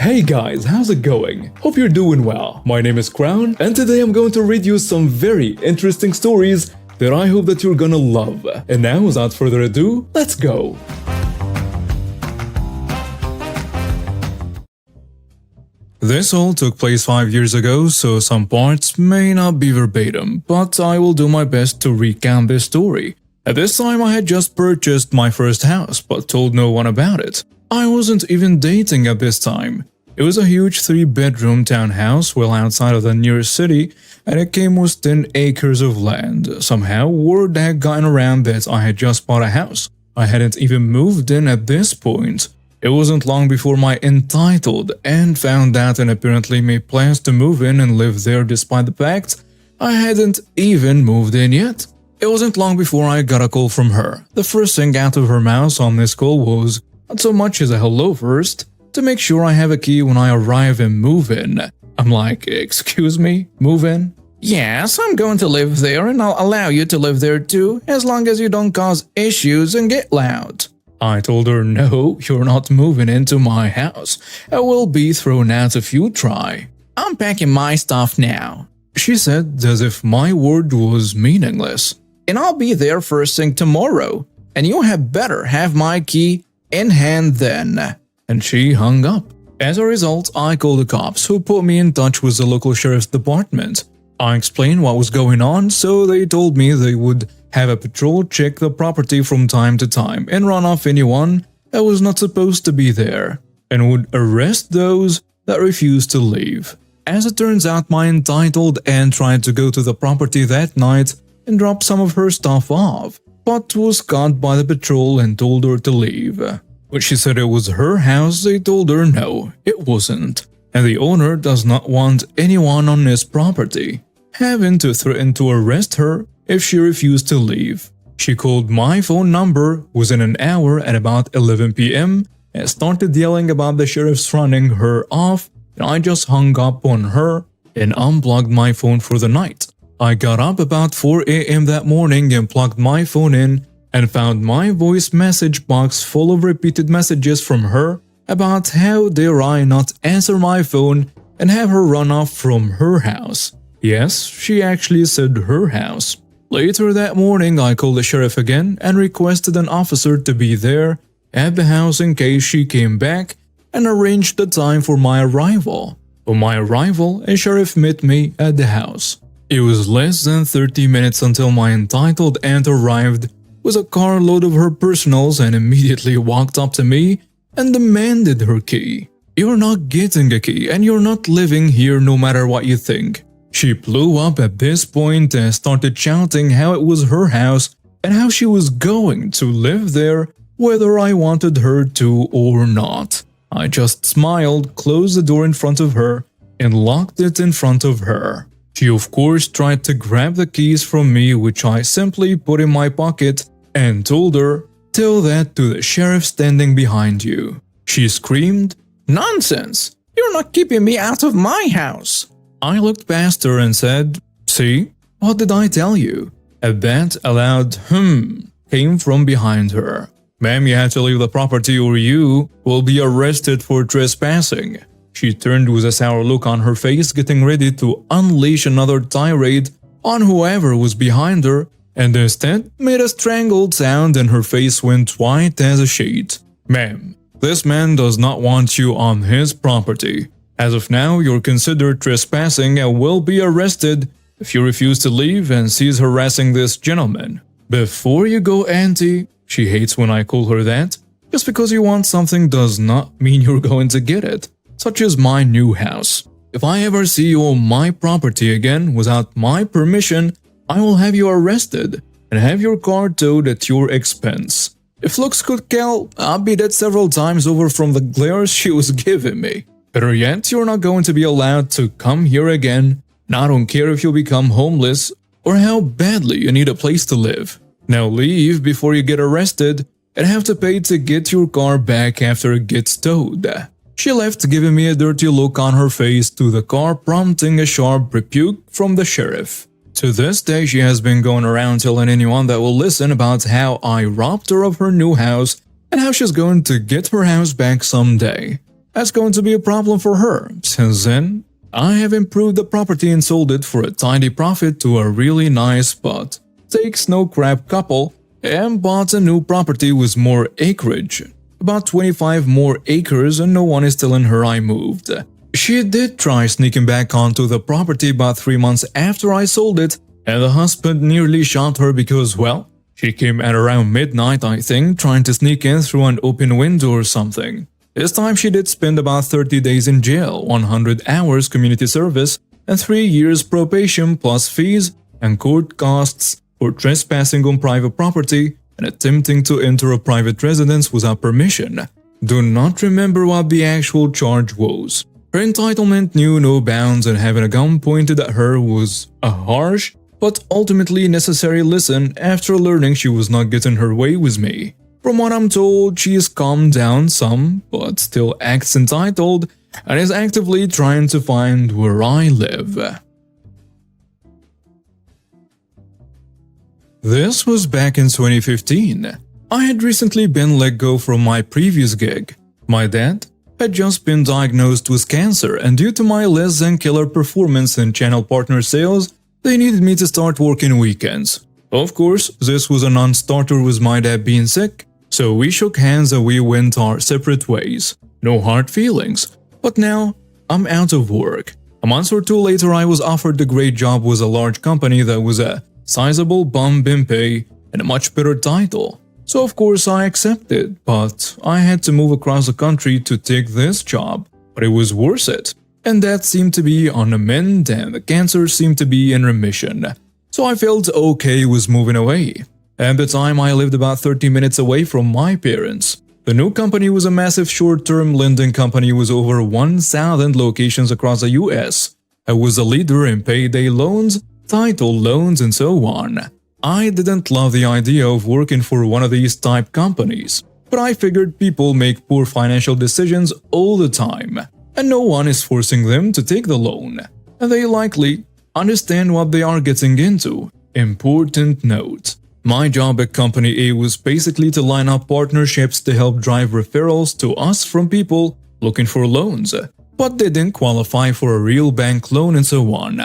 Hey guys, how's it going? Hope you're doing well. My name is Crown, and today I'm going to read you some very interesting stories that I hope that you're gonna love. And now, without further ado, let's go! This all took place 5 years ago, so some parts may not be verbatim, but I will do my best to recount this story. At this time, I had just purchased my first house, but told no one about it. I wasn't even dating at this time. It was a huge 3-bedroom townhouse well outside of the nearest city, and it came with 10 acres of land. Somehow, word had gotten around that I had just bought a house. I hadn't even moved in at this point. It wasn't long before my entitled aunt found out and apparently made plans to move in and live there despite the fact I hadn't even moved in yet. It wasn't long before I got a call from her. The first thing out of her mouth on this call was not so much as a hello first, to make sure I have a key when I arrive and move in. I'm like, excuse me, move in? Yes, I'm going to live there and I'll allow you to live there too, as long as you don't cause issues and get loud. I told her, no, you're not moving into my house. I will be thrown out if you try. I'm packing my stuff now, she said, as if my word was meaningless. And I'll be there first thing tomorrow, and you had better have my key in hand then. And she hung up. As a result, I called the cops, who put me in touch with the local sheriff's department. I explained what was going on, so they told me they would have a patrol check the property from time to time and run off anyone that was not supposed to be there, and would arrest those that refused to leave. As it turns out, my entitled aunt tried to go to the property that night and drop some of her stuff off, but was caught by the patrol and told her to leave. When she said it was her house, they told her no, it wasn't, and the owner does not want anyone on his property, having to threaten to arrest her if she refused to leave. She called my phone number within an hour at about 11 p.m. and started yelling about the sheriff's running her off, and I just hung up on her and unplugged my phone for the night. I got up about 4 a.m. that morning and plugged my phone in and found my voice message box full of repeated messages from her about how dare I not answer my phone and have her run off from her house. Yes, she actually said her house. Later that morning, I called the sheriff again and requested an officer to be there at the house in case she came back, and arranged the time for my arrival. On my arrival, a sheriff met me at the house. It was less than 30 minutes until my entitled aunt arrived with a carload of her personals and immediately walked up to me and demanded her key. You're not getting a key and you're not living here no matter what you think. She blew up at this point and started shouting how it was her house and how she was going to live there whether I wanted her to or not. I just smiled, closed the door in front of her, and locked it in front of her. She of course tried to grab the keys from me, which I simply put in my pocket and told her, "Tell that to the sheriff standing behind you." She screamed, "Nonsense! You're not keeping me out of my house!" I looked past her and said, "See? What did I tell you?" At that, a loud came from behind her. "Ma'am, you have to leave the property or you will be arrested for trespassing." She turned with a sour look on her face, getting ready to unleash another tirade on whoever was behind her, and instead made a strangled sound and her face went white as a sheet. "Ma'am, this man does not want you on his property. As of now, you're considered trespassing and will be arrested if you refuse to leave and cease harassing this gentleman." Before you go, auntie, she hates when I call her that. Just because you want something does not mean you're going to get it. Such as my new house. If I ever see you on my property again without my permission, I will have you arrested and have your car towed at your expense. If looks could kill, I'll be dead several times over from the glares she was giving me. Better yet, you're not going to be allowed to come here again, and I don't care if you become homeless or how badly you need a place to live. Now leave before you get arrested and have to pay to get your car back after it gets towed. She left, giving me a dirty look on her face to the car, prompting a sharp rebuke from the sheriff. To this day, she has been going around telling anyone that will listen about how I robbed her of her new house and how she's going to get her house back someday. That's going to be a problem for her. Since then, I have improved the property and sold it for a tiny profit to a really nice but takes no crap couple and bought a new property with more acreage. About 25 more acres and no one is telling her I moved. She did try sneaking back onto the property about 3 months after I sold it, and the husband nearly shot her because, well, she came at around midnight, I think, trying to sneak in through an open window or something. This time she did spend about 30 days in jail, 100 hours community service, and 3 years probation plus fees and court costs for trespassing on private property and attempting to enter a private residence without permission. Do not remember what the actual charge was. Her entitlement knew no bounds, and having a gun pointed at her was a harsh but ultimately necessary lesson after learning she was not getting her way with me. From what I'm told, she has calmed down some, but still acts entitled and is actively trying to find where I live. This was back in 2015. I had recently been let go from my previous gig. My dad had just been diagnosed with cancer, and due to my less than killer performance in channel partner sales, they needed me to start working weekends. Of course, this was a non-starter with my dad being sick, so we shook hands and we went our separate ways. No hard feelings. But now, I'm out of work. A month or two later, I was offered a great job with a large company that was a sizable bump in pay and a much better title. So of course I accepted, but I had to move across the country to take this job. But it was worth it. And that seemed to be on the mend and the cancer seemed to be in remission. So I felt okay with moving away. At the time I lived about 30 minutes away from my parents. The new company was a massive short-term lending company with over 1,000 locations across the US. I was a leader in payday loans, title loans, and so on. I didn't love the idea of working for one of these type companies, but I figured people make poor financial decisions all the time, and no one is forcing them to take the loan, and they likely understand what they are getting into. Important note: my job at Company A was basically to line up partnerships to help drive referrals to us from people looking for loans, but they didn't qualify for a real bank loan and so on.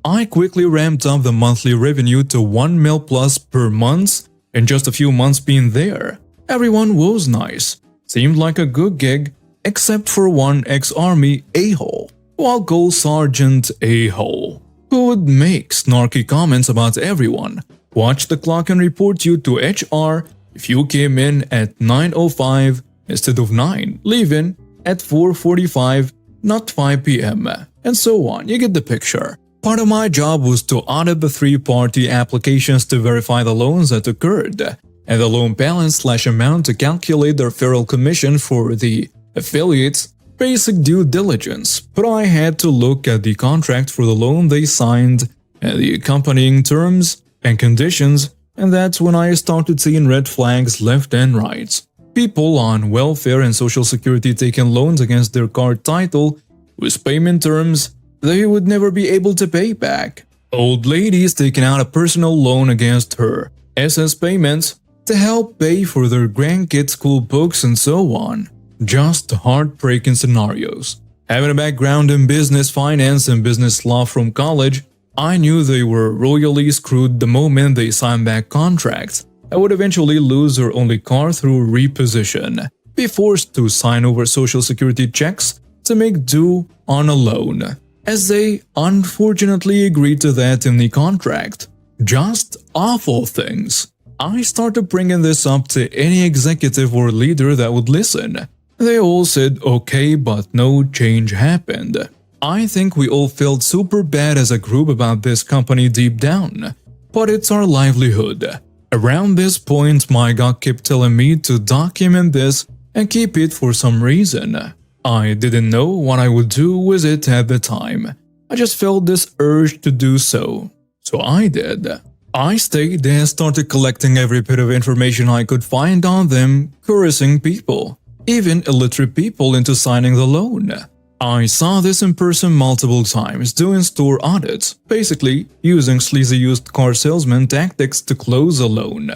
I quickly ramped up the monthly revenue to 1 mil plus per month in just a few months being there. Everyone was nice, seemed like a good gig, except for one ex-army a-hole, who I'll call Sergeant A-hole, who would make snarky comments about everyone, watch the clock and report you to HR if you came in at 9:05 instead of 9, leaving at 4:45, not 5 p.m., and so on. You get the picture. Part of my job was to audit the three-party applications to verify the loans that occurred, and the loan balance/amount to calculate the referral commission for the affiliates. Basic due diligence, but I had to look at the contract for the loan they signed and the accompanying terms and conditions, and that's when I started seeing red flags left and right. People on welfare and social security taking loans against their card title with payment terms they would never be able to pay back. Old ladies taking out a personal loan against her SS payments to help pay for their grandkids' school books and so on. Just heartbreaking scenarios. Having a background in business finance and business law from college, I knew they were royally screwed the moment they signed back contracts. I would eventually lose their only car through reposition, be forced to sign over social security checks to make due on a loan, as they unfortunately agreed to that in the contract. Just awful things. I started bringing this up to any executive or leader that would listen. They all said okay, but no change happened. I think we all felt super bad as a group about this company deep down, but it's our livelihood. Around this point, my gut kept telling me to document this and keep it for some reason. I didn't know what I would do with it at the time. I just felt this urge to do so. So I did. I stayed and started collecting every bit of information I could find on them, coercing people, even illiterate people, into signing the loan. I saw this in person multiple times doing store audits, basically using sleazy used car salesman tactics to close a loan.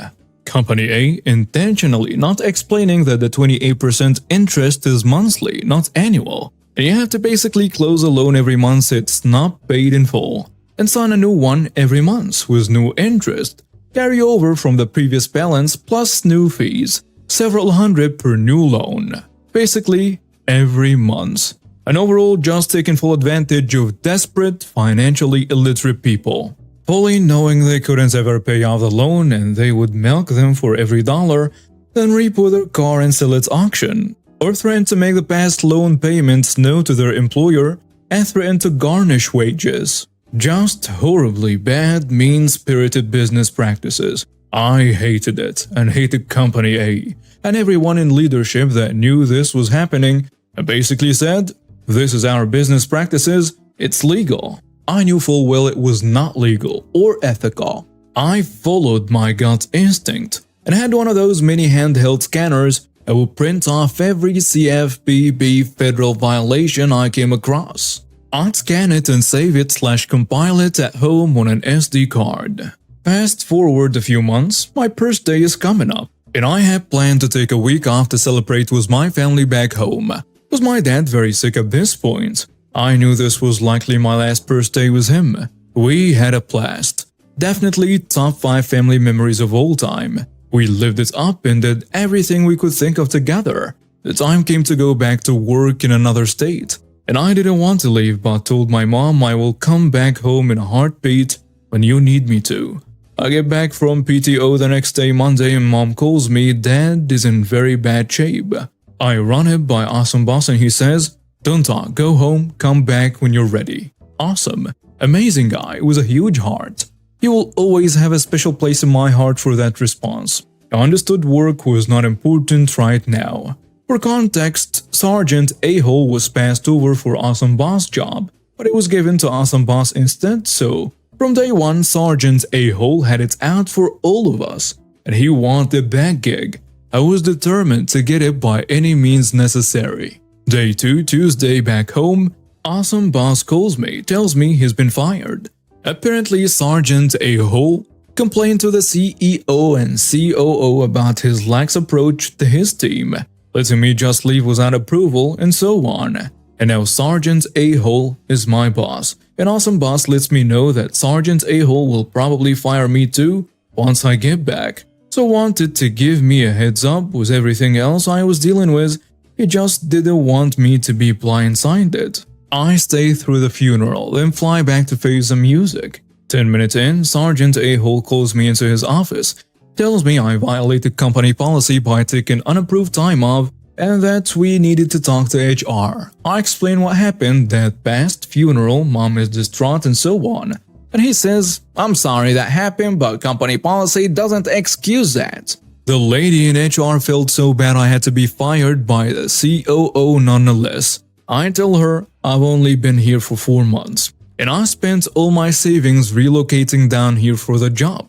Company A intentionally not explaining that the 28% interest is monthly, not annual, and you have to basically close a loan every month it's not paid in full, and sign a new one every month with new interest, carry over from the previous balance plus new fees, several hundred per new loan, basically every month. And overall just taking full advantage of desperate, financially illiterate people, fully knowing they couldn't ever pay off the loan and they would milk them for every dollar, then repo their car and sell at auction, or threaten to make the past loan payments known to their employer and threaten to garnish wages. Just horribly bad, mean-spirited business practices. I hated it and hated Company A and everyone in leadership that knew this was happening and basically said, "This is our business practices, it's legal." I knew full well it was not legal or ethical. I followed my gut instinct and had one of those mini handheld scanners that would print off every CFPB federal violation I came across. I'd scan it and save it/compile it at home on an SD card. Fast forward a few months, my birthday is coming up, and I had planned to take a week off to celebrate with my family back home. Was my dad very sick at this point? I knew this was likely my last birthday with him. We had a blast. Definitely top 5 family memories of all time. We lived it up and did everything we could think of together. The time came to go back to work in another state, and I didn't want to leave but told my mom I will come back home in a heartbeat when you need me to. I get back from PTO the next day Monday and mom calls me dad is in very bad shape. I run it by Awesome Boss and he says, "Don't talk, go home, come back when you're ready." Awesome. Amazing guy with a huge heart. He will always have a special place in my heart for that response. I understood work was not important right now. For context, Sergeant A-hole was passed over for Awesome Boss job, but it was given to Awesome Boss instead, so from day one Sergeant A-hole had it out for all of us, and he wanted that gig. I was determined to get it by any means necessary. Day 2, Tuesday back home, Awesome Boss calls me, tells me he's been fired. Apparently Sergeant A-hole complained to the CEO and COO about his lax approach to his team, letting me just leave without approval and so on. And now Sergeant A-hole is my boss, and Awesome Boss lets me know that Sergeant A-hole will probably fire me too once I get back. So wanted to give me a heads up with everything else I was dealing with, he just didn't want me to be blindsided. I stay through the funeral, then fly back to face the music. 10 minutes in, Sergeant A-hole calls me into his office, tells me I violated company policy by taking unapproved time off and that we needed to talk to HR. I explain what happened, that past funeral, mom is distraught and so on. And he says, "I'm sorry that happened, but company policy doesn't excuse that." The lady in HR felt so bad I had to be fired by the COO nonetheless. I tell her I've only been here for 4 months, and I spent all my savings relocating down here for the job.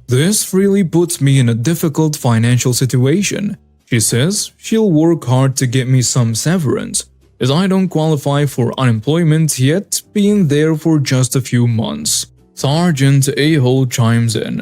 This really puts me in a difficult financial situation. She says she'll work hard to get me some severance, as I don't qualify for unemployment yet, being there for just a few months. Sergeant A-hole chimes in.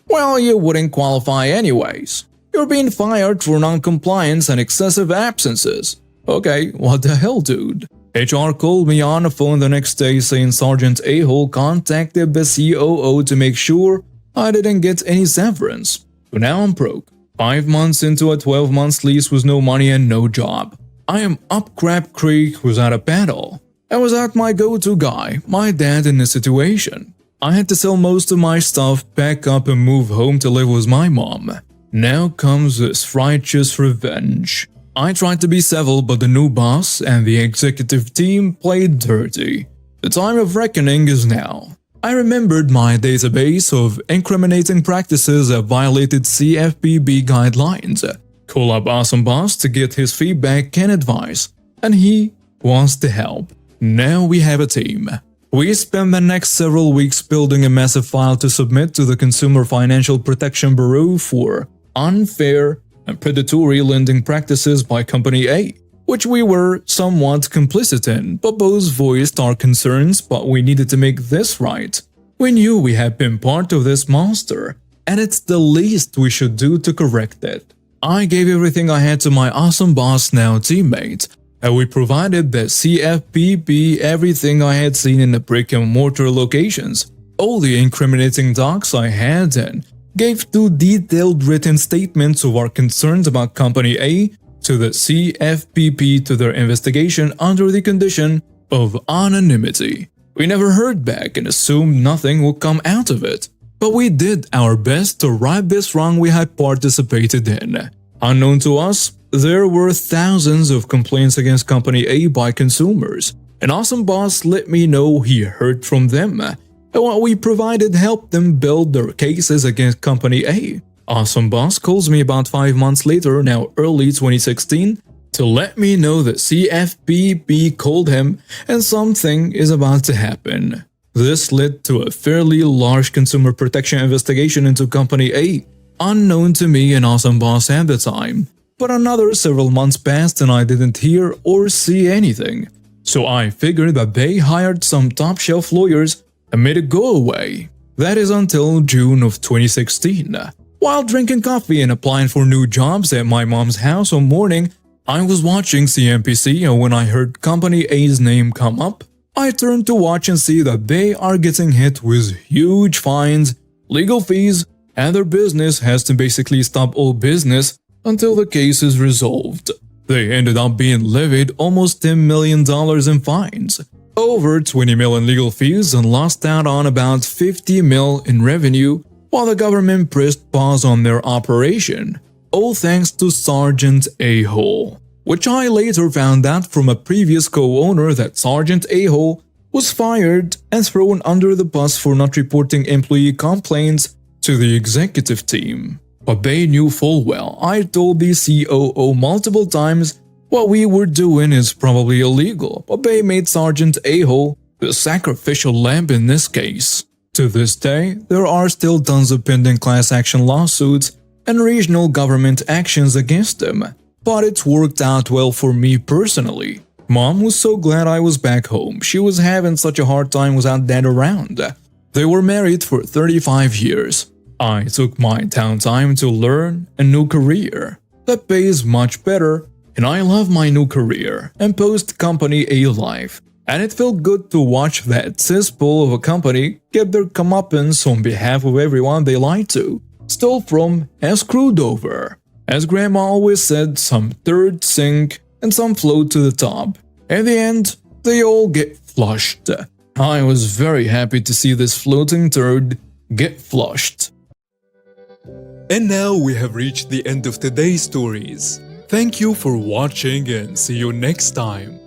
"Well, you wouldn't qualify anyways. You're being fired for non-compliance and excessive absences." Okay, what the hell, dude? HR called me on the phone the next day saying Sergeant A-hole contacted the COO to make sure I didn't get any severance. So now I'm broke. 5 months into a 12-month lease with no money and no job. I am up crap creek without a paddle. I was out my go-to guy, my dad in this situation. I had to sell most of my stuff, pack up and move home to live with my mom. Now comes this righteous revenge. I tried to be civil, but the new boss and the executive team played dirty. The time of reckoning is now. I remembered my database of incriminating practices that violated CFPB guidelines. Call up Awesome Boss to get his feedback and advice, and he wants to help. Now we have a team. We spent the next several weeks building a massive file to submit to the Consumer Financial Protection Bureau for unfair and predatory lending practices by Company A, which we were somewhat complicit in, but both voiced our concerns, but we needed to make this right. We knew we had been part of this monster, and it's the least we should do to correct it. I gave everything I had to my awesome boss, now teammate, and we provided the CFPP everything I had seen in the brick-and-mortar locations, all the incriminating docs I had, and gave 2 detailed written statements of our concerns about Company A to the CFPP to their investigation under the condition of anonymity. We never heard back and assumed nothing would come out of it. But we did our best to right this wrong we had participated in. Unknown to us, there were thousands of complaints against Company A by consumers. An awesome boss let me know he heard from them, and what we provided helped them build their cases against Company A. Awesome boss calls me about 5 months later, now early 2016, to let me know that CFPP called him and something is about to happen. This led to a fairly large consumer protection investigation into Company A, unknown to me and Awesome Boss at the time. But another several months passed and I didn't hear or see anything. So I figured that they hired some top-shelf lawyers and made it go away. That is until June of 2016. While drinking coffee and applying for new jobs at my mom's house one morning, I was watching CNBC, and when I heard Company A's name come up, I turned to watch and see that they are getting hit with huge fines, legal fees, and their business has to basically stop all business until the case is resolved. They ended up being levied almost $10 million in fines, over $20 million legal fees, and lost out on about $50 million in revenue, while the government pressed pause on their operation, all thanks to Sergeant A-Hole. Which I later found out from a previous co-owner that Sergeant A-Hole was fired and thrown under the bus for not reporting employee complaints to the executive team. But they knew full well I told the COO multiple times what we were doing is probably illegal, but they made Sergeant A-Hole the sacrificial lamb in this case. To this day, there are still tons of pending class action lawsuits and regional government actions against them. But it's worked out well for me personally. Mom was so glad I was back home. She was having such a hard time without Dad around. They were married for 35 years. I took my downtime to learn a new career that pays much better, and I love my new career and post-Company A life. And it felt good to watch that cesspool of a company get their comeuppance on behalf of everyone they lied to, stole from, and screwed over. As Grandma always said, some third sink and some float to the top. In the end, they all get flushed. I was very happy to see this floating turd get flushed. And now we have reached the end of today's stories. Thank you for watching and see you next time.